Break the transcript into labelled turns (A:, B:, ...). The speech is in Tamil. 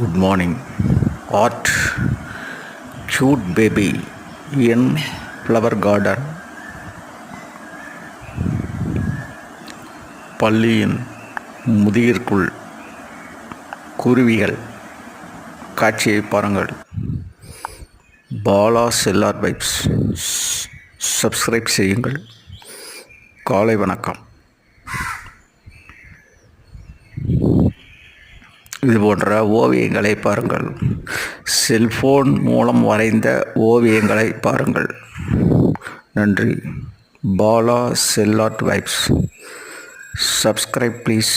A: Good morning. Art, cute baby in flower garden. பள்ளியின் முதியிற்குள் குருவிகள் காட்சியை பாருங்கள். பாலா செல்லார் வைப்ஸ் சப்ஸ்கிரைப் செய்யுங்கள். காலை வணக்கம். இது போன்ற ஓவியங்களை பாருங்கள். செல்போன் மூலம் வரைந்த ஓவியங்களை பாருங்கள். நன்றி. பாலா செல்லார் வைப்ஸ் சப்ஸ்கிரைப் ப்ளீஸ்.